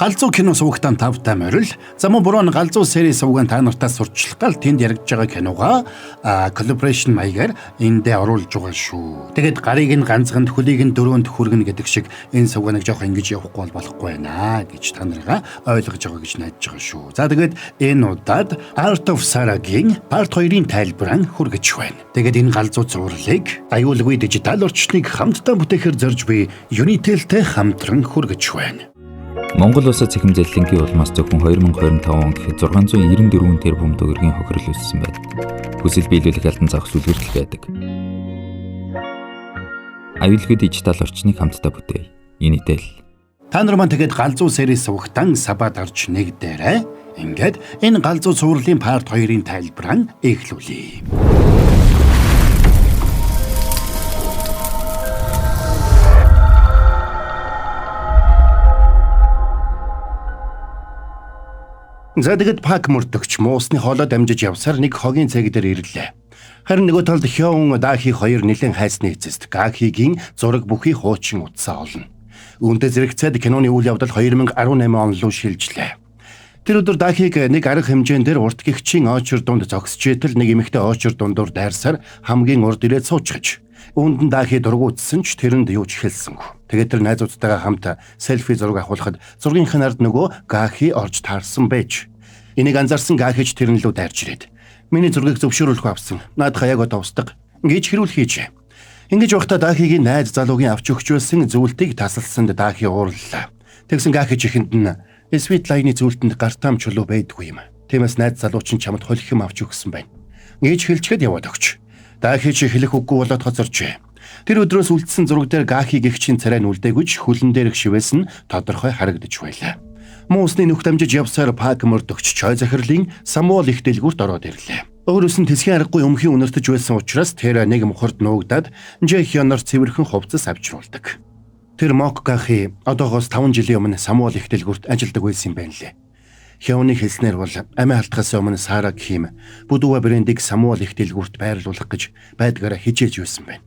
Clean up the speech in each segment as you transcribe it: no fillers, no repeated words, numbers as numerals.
Галзуу кино сувагтан тавтай морил. Замун буруу галзуу серийн сувгаан та нартаа сурчлах гал тэнд яригдж байгаа киногаа collaboration маягаар эндээ оруулж байгаа шүү. Тэгээд гарыг нь ганцхан хөлийг нь дөрөнд хүргэнэ гэдэг шиг энэ сувгааныг жоох ингэж явахгүй болохгүй байна гэж та нарыгаа ойлгож байгаа гэж найдаж байгаа шүү. За тэгээд энэ удаад Art of Sarah-гийн part 2-ын тайлбараа хүргэж байна. Тэгээд энэ галзуу зурлыг аюулгүй дижитал орчныг хамтдаа бүтээхээр зорж буй Unitel-тэй хамтран хүргэж байна. Монгол улсад цахим зээллэнгийн улмаас зөвхөн 2025 онд гэхэд 694 тэрбум төгрөгийн хохирол үүссэн байна. Хүсэл биелүүлэх албан зохис үлгэртэл байдаг. Аюулгүй дижитал орчныг хамтдаа бүтээе. Unitel. Та нар маань тэгээд галзуу серийн сувагтан сабад орж нэгдээрэй. Ингээд энэ галзуу цувралын part 2-ын тайлбараа эхлүүлье. За тэгээд пак мөрдөгч муусны хоолой дамжиж явсаар нэг хогийн цэг дээр ирлээ. Харин нөгөө талд Хён Дахи хоёр нэлен хайсны эцэст Гахигийн зураг бүхий хуучин утсаа олно. Үүнтэй зэрэгцээд киноны үйл явдал 2018 он руу шилжлээ. Тэр өдөр Дахиг нэг арга хэмжээндээр урт гихчийн очор дунд зогсчээтэл нэг эмэгтэй очор дундуур дайрсаар хамгийн урд ирээд суучихж. Үүнд нь Дахи дургуутсан ч тэрэнд юу ч хэлсэнгүй. Тэгээд тэр найзуудтайгаа хамт селфи зураг авахулахад зургийнхын ард нөгөө Гахи орж таарсан байж. Энийг анзаарсан Гахич тэрэн лүү дайрч ирээд миний зургийг зөвшөөрүүлэх авсан. Наадах яг одоо устдаг. Ингэж хэрүүл хийжээ. Ингэж явахдаа Дахигийн найз залуугийн авч өгч байсан зүйлтийг тасалсанд Дахи уурлаа. Тэгсэн Гахич ихэнд нь Светлайны зүйлтэнд гартаам чулуу байдгүй юм. Тиймээс найз залуу чинь чамд холих юм авч өгсөн байна. Ингэж хэлчихэд яваад өгч. Дахич хэлэх үггүй болоод хоцорчээ. Тэр өдрөөс үлдсэн зураг дээр Гахи гихчийн царай нь үлдээгүйч хөлн дээрх шивээс нь тодорхой харагдаж байлаа. Муусны нүх дамжиж явсаар пак мөрдөгч чой захирлын Самуол их дэлгүүрт ороод ирлээ. Өөрөөс нь тэсгийн аргагүй өмхийн үнэртэж байсан учраас тэр нэг мухард нуугдаад Жэхёнор цэвэрхэн хувцас авчруулдаг. Тэр Мок Гахи одоогоос 5 жилийн өмнө Самуол их дэлгүүрт ажилладаг байсан юм байна лээ. Хёны хэлснээр бол амиа алдахаас өмнө Сара Ким Будува брендийг Самуол их дэлгүүрт байрлуулах гэж байдгаараа хичээж байсан байна.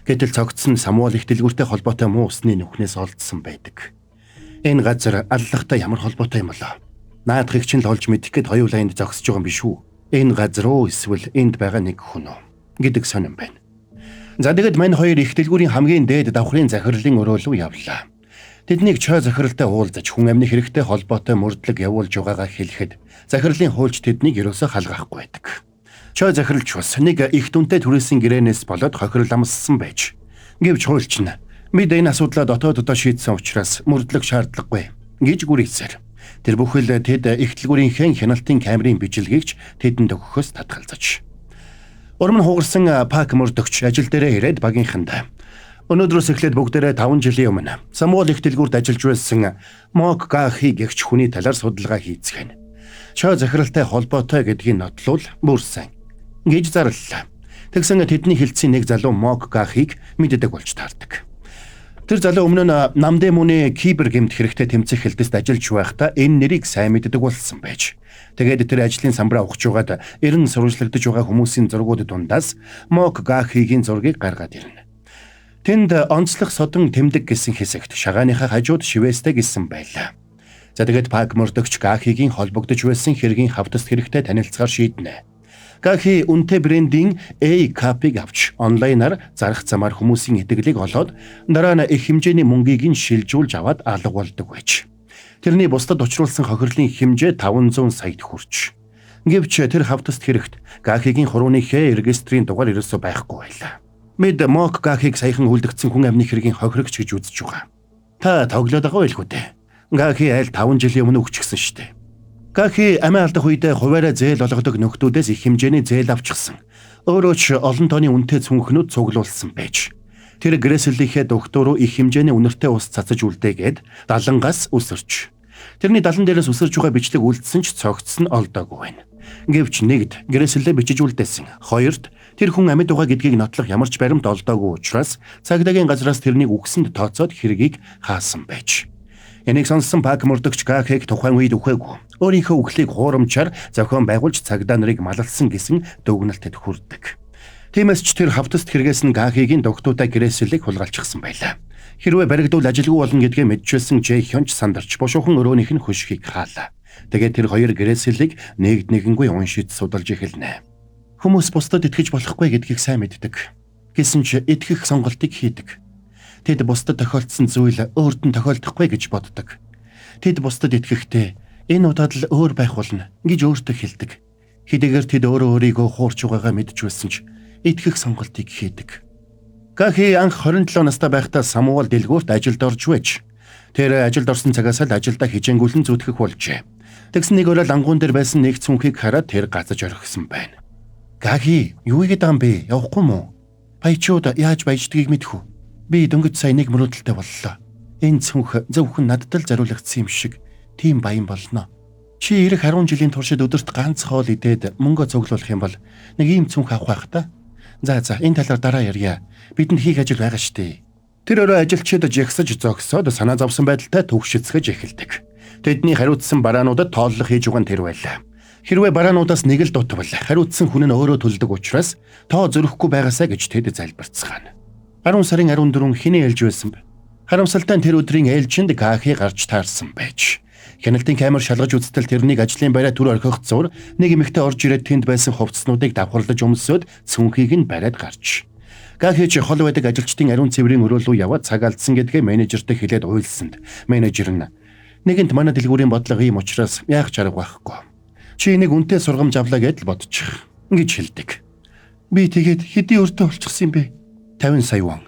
Гэтэл цогцсон Самуол их дэлгүүртэй холбоотой муу усны нүхнээс олдсон байдаг. Энэ газар аллагтай ямар холбоотой юм болоо? Наадахыг чинь л олж мэдэх гээд хоёулаа энд зогсож байгаа юм биш үү? Энэ газар уу эсвэл энд байгаа нэг хүн үү гэдэг сонирн байна. За тэгэд мань хоёр их дэлгүүрийн хамгийн дээд давхрын захирлын өрөө рүү явлаа. Тэднийг чой захиралтай уулзаж хүн амны хэрэгтэй холбоотой мөрдлөг явуулж байгаагаа хэлэхэд захирлын хуульч тэднийг ерөөсөө халгаахгүй байдаг. Чой захирлч бас нэг их дүнтэй түрээсийн гэрээнээс болоод хохирол амссан байж. Гэвч хуульч нь бид энэ асуудлаа дотооддоо шийдсэн учраас мөрдлөг шаардлагагүй гэж гүрийсээр. Тэр бүхэл тэд их дэлгүүрийн хяналтын камерын бичлэгийг тэдэнд өгөхөөс татгалзаж. Урам нь хугарсан пак мөрдөгч ажил дээрээ ирээд багийнханд өнөөдрөөс эхлээд бүгдээрээ 5 жилийн өмнө Самуол их дэлгүүрт ажиллаж байсан Мок Гахи гэгч хүний талаар судалгаа хийцгээе. Чой захиралтай холбоотой гэдгийг нотлуул бүрсэн гэж зарлалаа. Тэгсэн тэдний хэлцийн нэг залуу Мок Гахиг мэддэг болж таардаг. Тэр залуу өмнө нь намдэ мөний кибер гэмт хэрэгтэй тэмцэх хэлтэст ажиллаж байхдаа энэ нэрийг сайн мэддэг болсон байж. Тэгээд тэр ажлын самбараа ухаж байгаад эрен сурвалжлагдаж байгаа хүмүүсийн зургууд дундаас Мок Гахигийн зургийг гаргаад ирнэ. Тэнд онцлог содон тэмдэг гэсэн хэсэгт шагааныхаа хажууд шивэстэй гэсэн байлаа. За тэгээд пак мөрдөгч Гахигийн холбогдож байсан хэргийн хавтаст хэрэгтэй танилцахаар шийднэ. Гахи үнэтэй брендийн A-Cup-ыг авч онлайнаар зарах замаар хүмүүсийн итгэлийг олоод дараа нь их хэмжээний мөнгийг нь шилжүүлж аваад алга болдог байж. Тэрний бусдад учруулсан хохирлын хэмжээ 500 саяд хүрч. Гэвч тэр хавтаст хэрэгт Гахигийн хурууны регистрийн дугаар ерөөсөө байхгүй байлаа. Мэд Мок Гахиг саяхан үлдэгдсэн хүн амны хэргийн хохирогч гэж үзэж байгаа. Та тоглоод байгаа байлгүй дээ. Гахи аль 5 жилийн өмнө өгчихсөн штэ. Гахи амиа алдах үедээ хуваараа зээл олгодог нөхдүүдээс их хэмжээний зээл авчихсан. Өөрөө ч олон тооны үнэтэй цүнхнүүд цуглуулсан байж. Тэр грэслийнхээ доктороо их хэмжээний үнэртэй ус цацаж үлдээгээд далангаас өсөрч. Тэрний далан дээрээс өсөрж байгаа бичлэг үлдсэн ч цогцсон олдоогүй байна. Гэвч нэгд грэслээ бичиж үлдээсэн. Хоёрд тэр хүн амьд байгаа гэдгийг нотлох ямар ч баримт олдоогүй учраас цагдаагийн газраас тэрнийг үгсэнд тооцоод хэргийг хаасан байж. Энийг сонссон пак мөрдөгч Гахиг тухайн үед үхээгүй. Өөрийнхөө үхлийг хуурамчаар зохион байгуулж цагдаа нарыг малалсан гэсэн дүгнэлтэд хүрдэг. Тиймээс ч тэр хавтаст хэрэгээс нь Гахигийн дугтуутай грэслийг хулгайлчихсан байлаа. Хэрвээ баригдвал ажилгүй болно гэдгээ мэдчихсэн Жэй Хён ч сандарч бушуухан өрөөнийх нь хөшгийг хаалаа. Тэгээд тэр хоёр гэрээсэлийг нэгднэгэнгүй уншиж судалж эхэлнэ. Хүмүүс бусдад итгэж болохгүй гэдгийг сайн мэддэг. Гэсэн ч итгэх сонголтыг хийдэг. Тэд бусдад тохиолдсон зүйл өөрт нь тохиолдохгүй гэж боддог. Тэд бусдад итгэхдээ энэ удаад л өөр байх болно гэж өөртөө хэлдэг. Хэдийгээр тэд өөрөө өөрийгөө хуурч байгаагаа мэдж байсан ч итгэх сонголтыг хийдэг. Гахи анх 27 настай байхдаа Самуал дэлгүүрт ажилд орж байж тэр ажилд орсон цагаас л ажилдаа хижээнгүлэн зүтгэх болжээ. Тэгсэн нэг өрөө лангуун дээр байсан нэг цүнхийг хараад тэр газаж орхисон байна. Гахи юу игээд байгаа юм бэ? Явахгүй мүү? Баячууд яаж баяждгийг мэдхүү. Би дөнгөж сая нэг мөрөөдөлтэй боллоо. Энэ цүнх зөвхөн надад л зориулагдсан юм шиг тийм баян болно. Чи ирэх 10 жилийн туршид өдөрт ганц хоол идээд мөнгө цуглуулах юм бол нэг ийм цүнх авах байх та. За энэ талаар дараа ярья. Бидэнд хийх ажил байгаа штэ. Тэр өрөө ажилчид жигсэж зогсоод санаа зовсон байдалтай төвшицгэж эхэлдэг. Тэдний хариуцсан бараануудад тооллох хийж байгаа нь тэр байлаа. Хэрвээ бараануудаас нэг л дутвал хариуцсан хүн нь өөрөө төлдөг учраас тоо зөрөхгүй байгаасаа гэж тэд залбирцгаана. 10 сарын 14 хэний ээлж байсан бэ? Харамсалтай тэр өдрийн ээлжинд Гахи гарч таарсан байж. Хяналтын камер шалгаж үзтэл тэрнийг ажлын байраа түр орхих зур нэг эмэгтэй орж ирээд тэнд байсан хувцснуудыг давхарлаж өмсөд цүнхийг нь бариад гарч. Гахи ч хол байдаг ажилчдын ариун цэврийн өрөө рүү яваад цаг алдсан гэдгээ менежертэй хэлээд уйлсанд. Менежер нь нэгэнт манай дэлгүүрийн бодлого ийм учраас яах ч арга байхгүй. Чи нэг үнэтэй сургамж авлаа гэдэл бодчих гэж хэлдэг. Би тэгээд хэдий өртөө болчихсон юм бэ? 50 сая вон.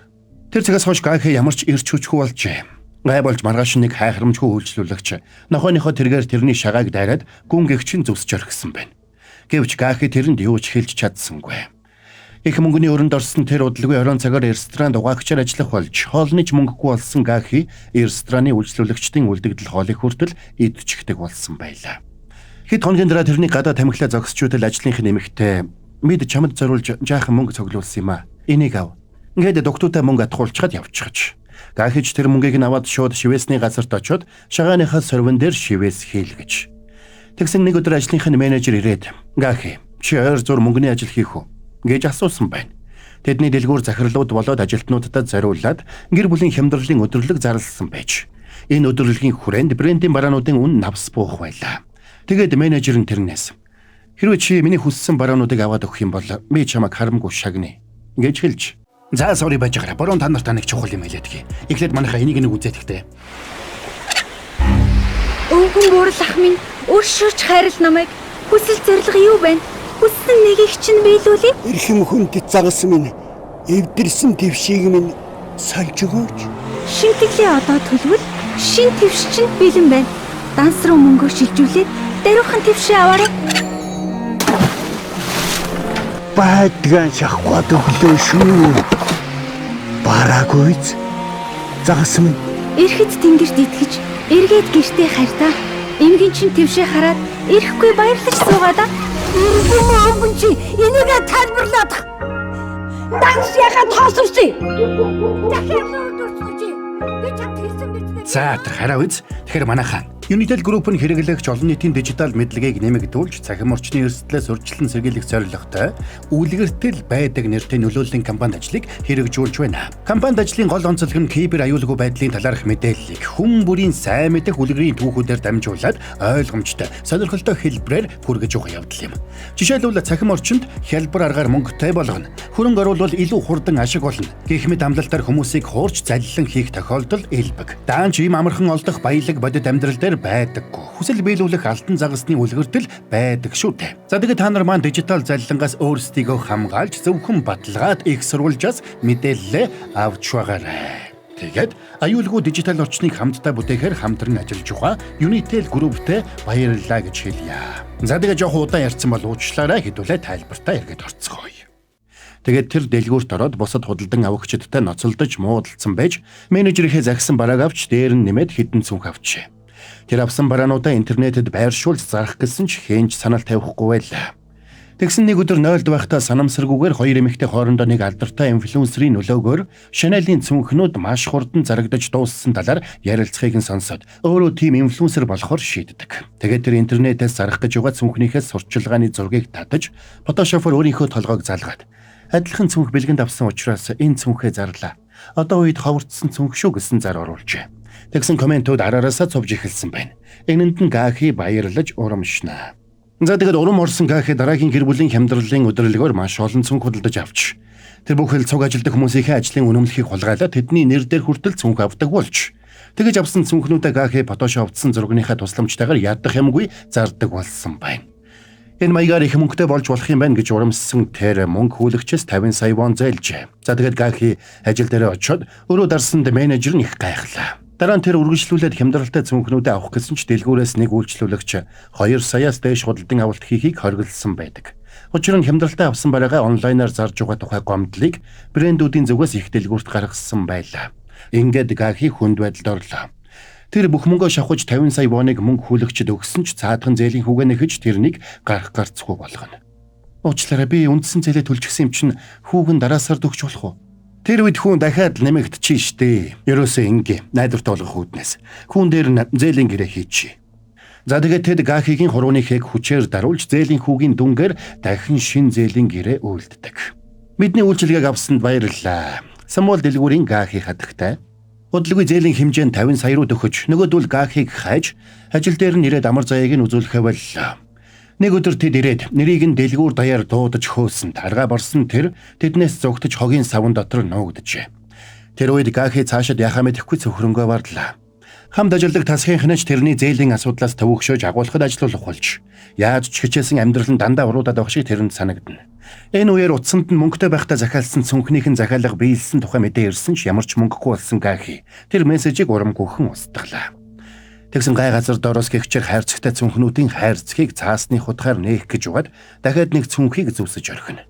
Тэр цагаас хойш Гахи ямар ч ирч хүчгүй болжээ. Гай болж маргааш нэг хайхрамжгүй үйлчлүүлэгч нохооныхоо тэргээр тэрний шагааг дайраад гүн гэгчин зүсч орхисон байна. Гэвч Гахи тэрэнд юу ч хэлж чадсангүй. Их мөнгөний өрөнд орсон тэр удалгүй орон цагаар ресторанд угаагчаар ажиллах болж хоолны ч мөнгөгүй болсон Гахи рестораны үйлчлүүлэгчдийн үлдэгдэл хоолыг хүртэл идчихдэг болсон байлаа. Хэд хоногийн дараа тэрний гадаа тамхилаа зогсчүүдэл ажлынх нь нэмэгтэй "Мэд чамд зориулж жаахан мөнгө цуглуулсан юм а. Энийг ав." Ингээд доктуутай мөнгө атгуулчихад явчихж. Гахич тэр мөнгийг нь аваад шууд шивээсний газарт очиод шагааныхаа сорвин дээр шивээс хийлгэж. Тэгсэн нэг өдөр ажлынх нь менежер ирээд "Гахи, чи ойр зур мөнгөний ажил хийх үү?" гэж асуусан байна. Тэдний дэлгүүр захирлууд болоод ажилтнуудад зориулаад гэр бүлийн хямдралын өдөрлөг зарласан байж. Энэ өдөрлөгийн хүрээнд брендийн бараануудын үн навс буух байлаа. Тэгээд менежер нь тэрнээс "Хэрвээ чи миний хүссэн бараануудыг аваад өгөх юм бол би чамайг харамгүй шагнаа" гэж хэлж. "За sorry байж гараа. Борон та нарт нэг чухал юм хэлээдгий. Эхлээд манайхаа энийг нэг үзээд ихтэй." Өвгөн буурал ах минь өршөөч хайрал намайг. Хүсэл зориг юу байна? Хүссэн нэгийг чинь биелүүлээ. Эрхэм хүндэт загас минь эвдэрсэн твшийг минь сольж өгөөч. Шинтгэлийн одоо төлвөл шин твш чинь бэлэн байна. Данс руу мөнгөө шилжүүлээд даруухан твшээ аваарай. Байдгаа шахгаад өглөө шүү. Бараагүйц загас минь Ирэхэд тэнгэрт итгэж, эргээд гэртээ харьтаа. Эмгэн чинь твшээ хараад ирэхгүй баярлаж суугаадаа. Өвгөн чи энийг тайлбарлаад. Данс яхаа тоосвчи. Дахиад өдөрсөж. Би чамд хэлсэн биз дээ. За тэр хараа үз. Тэгэхээр манайхаа Unitel Group нь хэрэглэгч олон нийтийн дижитал мэдлэгийг нэмэгдүүлж цахим орчны эрсдлээс урьдчилан сэргийлэх зорилготой үлгэртэл байдаг нэртэй нөлөөллийн кампанит ажлыг хэрэгжүүлж байна. Кампанит ажлын гол онцлог нь кибер аюулгүй байдлын талаарх мэдээллийг хүн бүрийн сайн мэдэх үлгэрийн түүхүүдээр дамжуулаад ойлгомжтой, сонирхолтой хэлбэрээр хүргэж өгөх явдал юм. Жишээлбэл цахим орчинд хялбар аргаар мөнгөтэй болгоно. Хөрөнгө оруулалт илүү хурдан ашиг болно. Гэх мэт амлалтаар хүмүүсийг хуурч заллан хийх тохиолдол илбэг. Даанч ийм амархан олдох баялаг бодит амьдрал дээр байдаггүй. Хүсэл биелүүлэх алтан загасны үлгэртэл байдаг шүү дээ. За тэгээд та нар маань дижитал заллингаас өөрсдийгөө хамгаалж зөвхөн баталгаад их сурвалжаас мэдээлэл авч байгаарай. Тэгээд аюулгүй дижитал орчныг хамтдаа бүтээхээр хамтран ажиллаж байгаа Unitel Group-тэй баярлалаа гэж хэлье. За тэгээд жоох удаан ярьсан бол уучлаарай, хэдүүлээ тайлбартаа эргээд орцгоё. Тэгээд тэр дэлгүүрт ороод бусад худалдан авагчдтай ноцолдож муудалцсан байж менежерийнхээ загсан барааг авч дээр нь нэмээд хідэн цүнх авчээ. Тэр авсан бараануудаа интернетэд байршуулж зарах гэсэн ч хэнж санал тавихгүй байлаа. Тэгсэн нэг өдөр 0-д байхдаа санамсаргүйгээр хоёр эмэгтэй хоорондоо нэг алдартай инфлюенсерийн нөлөөгөөр Chanel-ийн цүнхнүүд маш хурдан зарагдаж дууссан талаар ярилцахыг нь сонсоод өөрөө тийм инфлюенсер болохоор шийддэг. Тэгээд тэр интернетээс зарах гэж байгаа цүнхнийхээ сурчилгааны зургийг татаж фотошопоор өөрийнхөө толгойг залгаад адилхан цүнх бэлгэнд авсан учраас энэ цүнхээ зарлаа. Одоо үед ховорцсон цүнх шүү гэсэн зар оруулжээ. Тэгсэн комментууд араараасаа цовж эхэлсэн байна. Энэнд нь Гахи баярлаж урамшнаа. За тэгээд урам орсон Гахи дараагийн гэр бүлийн хямдралын өдрөлгөөр маш олон цүнх худалдаж авч тэр бүхэл цуг ажилдах хүмүүсийнхээ ажлын үнэмлэхийг хулгайлаад тэдний нэр дээр хүртэл цүнх авдаг болж тэгэж авсан цүнхнүүдээ Гахи фотошопдсон зургийнхаа тусламжтайгаар ядах юмгүй зардаг болсон байна. Энэ маягаар их мөнгөтэй болж болох юм байна гэж урамссан тэр мөнгө хүлэгчээс 50 сая вон зээлжээ. За тэгээд Гахи ажил дээр очиод өрөө дарсанд менежер нь их гайхлаа. Дараа нь тэр үргэлжлүүлээд хямдралтай цүнхнүүдээ авах гэсэн ч дэлгүүрээс нэг үйлчлүүлэгч 2 саяас дээш худалдан авалт хийхийг хориглосон байдаг. Учир нь хямдралтай авсан бараагаа онлайнаар зарж байгаа тухай гомдлыг брэндүүдийн зүгээс их дэлгүүрт гаргасан байлаа. Ингээд Гахи хүнд байдалд орлоо. Тэр бүх мөнгөө шавхаж 50 сая воныг мөнгө хүлэгчд өгсөн ч цаадхан зээлийн хүүгээ нэхэж тэрнийг гарах гарцгүй болгоно. Уучлаарай би үндсэн зээлээ төлчихсөн юм чинь хүүгэн дараа сард өгч болох уу? Тэр үед хүн дахиад нэмэгдчихэн штэ. Ерөөсөө ингээ найдвартай болгох үүднээс. Хүн дээр нь зээлийн гэрээ хийчихье. За тэгээд тэд Гахигийн хурууны хээг хүчээр даруулж зээлийн хүүгийн дүнгээр дахин шин зээлийн гэрээ үйлддэг. Бидний үйлчилгээг авсанд баярлалаа. Самуэль дэлгүүрийн Гахи хатагтай. Удалгүй зээлийн хэмжээнд 50 сая руу төхөж нөгөөдөл Гахиг хайж ажил дээр нь ирээд амар заяаг нь үзүүлэхэ боллоо. Нэг өдөр тэд ирээд нэрийг нь дэлгүүр даяар дуудаж хөөсөнд аргаа борсон тэр тэднээс зогтож хогийн савн дотор нуугджээ. Тэр үед Гахи цаашид яхаа мэдэхгүй цөхрөнгөө барлаа. Хамт ажилладаг тасхийнхнаач тэрний зээлийн асуудлаас төвөгшөөж агуулхад ажиллах болж яаж ч хичээсэн амьдрал нь дандаа уруудаад байх шиг тэрэнд санагдана. Энэ үеэр утсанд нь мөнгөтэй байхдаа захиалсан цүнхнийхэн захиалга биелсэн тухай мэдээ ирсэн ч ямар ч мөнгөгүй болсон Гахи тэр мессежийг урамгүйхэн устгалаа. Тэгсэн гай газар дороос гихчээр хайрцагтай цүнхнүүдийн хайрцгийг цаасны хутгаар нээх гэж угаад дахиад нэг цүнхийг зүвсэж орхино.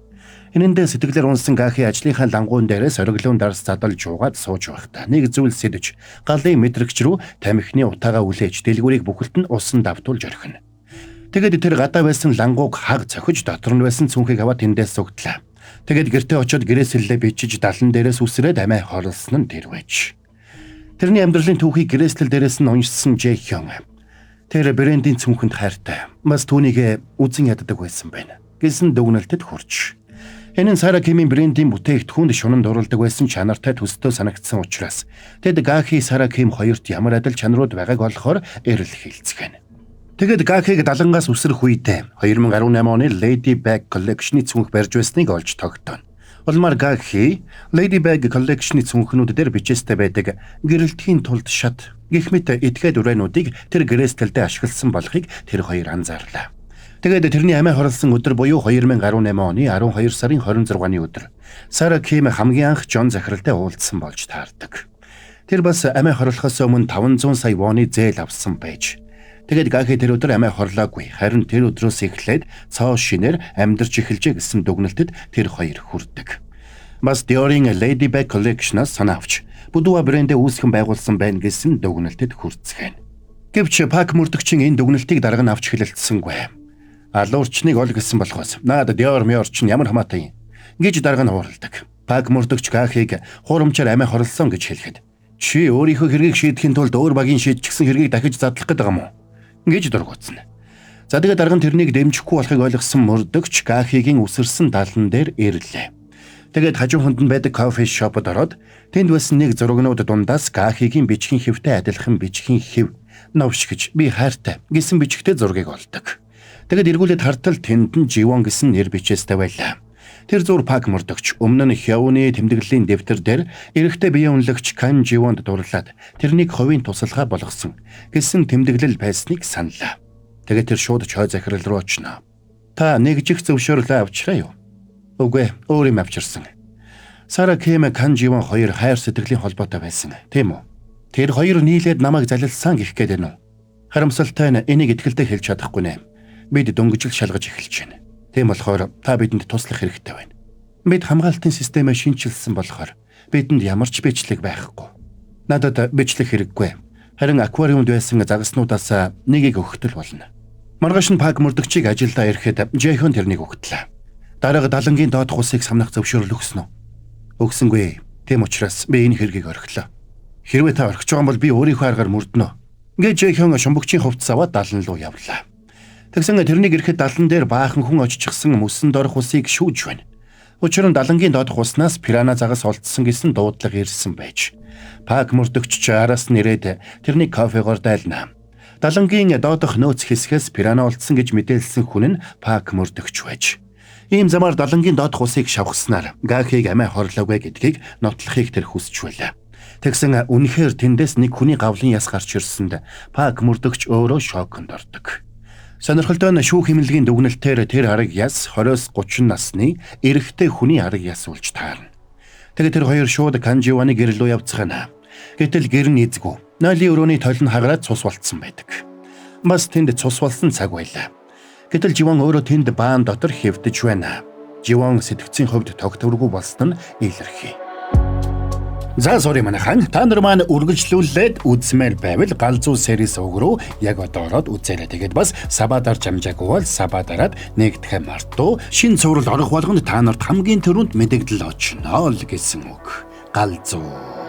Энэндээ сэтгэлээр унсан Гахи ажлынхаа лангуун дээрээ сориглон дарс задалж угаад сууж байхдаа нэг зүйл сэдэж галын мэдрэгч рүү тамхины утаагаа үлээж дэлгүүрийг бүхэлд нь усан давтуулж орхино. Тэгэд тэр гадаа байсан лангууг хаг цохиж дотор нь байсан цүнхийг аваад тэндээс сугдлаа. Тэгэд гэртээ очиод гэрээсэллээ бичиж далан дээрээс үсрээд амиа хорлсон нь тэр байж. Тэрний амьдралын түүхийг гэрээслэл дээрээс нь уншсан Жэхён. Тэр брендийн цүнхэнд хайртай. Бас түүнийг үзэн яддаг байсан байна. Гэсэн дүгнэлтэд хүрч. Энэ нь Сара Кимийн брендийн бүтээгдэхүүнд шунанд оролдог байсан чанартай төстэй санагдсан учраас тэд Гахи Сара Ким хоёрт ямар адил чанарууд байгааг олохоор эрэл хэлцгэн. Тэгэд Гахиг далангаас үсрэх үедээ 2018 оны Lady Bag Collection-ы цүнх барьж байсныг олж тогтооно. Улмаар Гахи Lady Bag Collection-ы цүнхнүүд дээр бичээстэй байдаг гэрэлтхийн тулд шат гэх мэт этгээд үрээнүүдийг тэр гэрээстэлдээ ашигласан болохыг тэр хоёр анзаарлаа. Тэгээд тэрний амиа хорлсон өдөр буюу 2018 оны 12 сарын 26-ны өдөр Сара Ким хамгийн анх Жон захиралтай уулзсан болж таардаг. Тэр бас амиа хорлохоос өмнө 500 сая воны зээл авсан байж. Тэгээд Гахи тэр өдөр амиа хорлоогүй. Харин тэр өдрөөс эхлээд цоо шинээр амьдарч эхэлжээ гэсэн дүгнэлтэд тэр хоёр хүрдэг. Бас Dior-ийн Lady Bag Collection-аас санаа авч Будуа брэндээ үүсгэн байгуулсан байна гэсэн дүгнэлтэд хүрцгэн. Гэвч Пак мөрдөгчийн энэ дүгнэлтийг дарга нь авч хэлэлцсэнгүй. Алуурчныг ол гэсэн болохоос наад Dior ч ямар хамаатай юм гэж дарга нь хууралдаг. Пак мөрдөгч Гахиг хуурамчаар амиа хорлсон гэж хэлэхэд чи өөрийнхөө хэргийг шийдэхин тулд өөр багийн шийдчихсэн хэргийг дахиж задлах гэдэг юм уу гэж дургуутсан. За тэгээд дарга нь тэрнийг дэмжихгүй болохыг ойлгосон мөрдөгч Гахигийн үсэрсэн далан дээр ирлээ. Тэгээд хажуу хүнд нь байдаг кофе шопод ороод тэнд байсан нэг зургнууд дундаас Гахигийн бичгийн хэвтэй адилхан бичгийн хэв новш гэж би хайртай гэсэн бичгтэй зургийг олдог. Тэгэд эргүүлээд хартал тэнд нь Живон гэсэн нэр бичээстэй байлаа. Тэр зур Пак мөрдөгч өмнө нь Хёуны тэмдэглэлийн дэвтэр дээр эрэгтэй биеийн үнэлэгч Кан Живонд дурлаад тэрнийг хувийн тусалгаа болгосон гэсэн тэмдэглэл байсныг саналаа. Тэгээд тэр шууд чой захирал руу очно. Та нэг жих зөвшөөрлөө авчраа юу? Үгүй, өөр юм авчирсан. Сара Ким Кан Живон хоёр хайр сэтгэлийн холбоотой байсан. Тийм үү? Тэр хоёр нийлээд намайг залилсан гэх гээд байна уу? Харамсалтай нь энийг итгэлтэй хэлж чадахгүй нэ. Бид дөнгөжл шалгаж эхэлж байна. Тийм болохоор та бидэнд туслах хэрэгтэй байна. Бид хамгаалтын системээ шинчилсэн болохоор бидэнд ямар ч бичлэг байхгүй. Надад бичлэх хэрэггүй. Харин аквариумд байсан загаснуудаас нэгийг өгөхтөл болно. Маргааш нь Пак мөрдөгчийг ажилдаа ирэхэд Жэхён тэрнийг өгтлээ. Дарааga далангийн доодох усыг самнах зөвшөөрөл өгсөн үү? Өгсөнгүй. Тийм учраас би энэ хэргийг орхилоо. Хэрвээ та орхиж байгаа бол би өөрийнхөө аргаар мөрднө. Гэж Жэхён шумбөгчийн хувцас аваад далан руу явлаа. Тэгсэн тэрнийг ирэхэд далан дээр баахан хүн очижсэн мөсөнд орох усыг шүүж байна. Учир нь далангийн доодох уснаас пирана загас олдсон гэсэн дуудлага ирсэн байж. Пак мөрдөгч ч араас нь ирээд тэрний кофегоор дайлна. Далангийн доодох нөөц хэсгээс пирана олдсон гэж мэдээлсэн хүн нь Пак мөрдөгч байж. Ийм замаар далангийн доодох усыг шавхснаар Гахиг амиа хорлоогүй гэдгийг нотлохыг тэр хүсч байлаа. Тэгсэн үнэхээр тэндээс нэг хүний гавлын яс гарч ирсэнд Пак мөрдөгч өөрөө шоконд ордог. Сонирхолтой нь шүүх хэмнэлгийн дүгнэлтээр тэр арга яс 20-30 насны эрэгтэй хүний арга яс болж таарна. Тэгээд тэр хоёр шууд Канживаны гэрэл рүү явцгаана. Гэтэл гэр нь эзгүй. Нойлын өрөөний толь нь хагараад цус болцсон байдаг. Бас тэнд цус болсон цаг байлаа. Гэтэл Живон өөрөө тэнд баан дотор хэвдэж байна. Живон сэтгцийн хувьд тогтворгүй болсон нь илэрхий. За sorry манайхан та нар маань үргэлжлүүлээд үзмээр байвал галзуу series өгрөө яг одоо ороод үзээрэй. Тэгээд бас сабадар жамжаагүй бол сабадараад нэгдэхэ мартуу шин цуврал орох болгонд та нарт хамгийн түрүүнд мэдэгдэл очно л гэсэн үг. Галзуу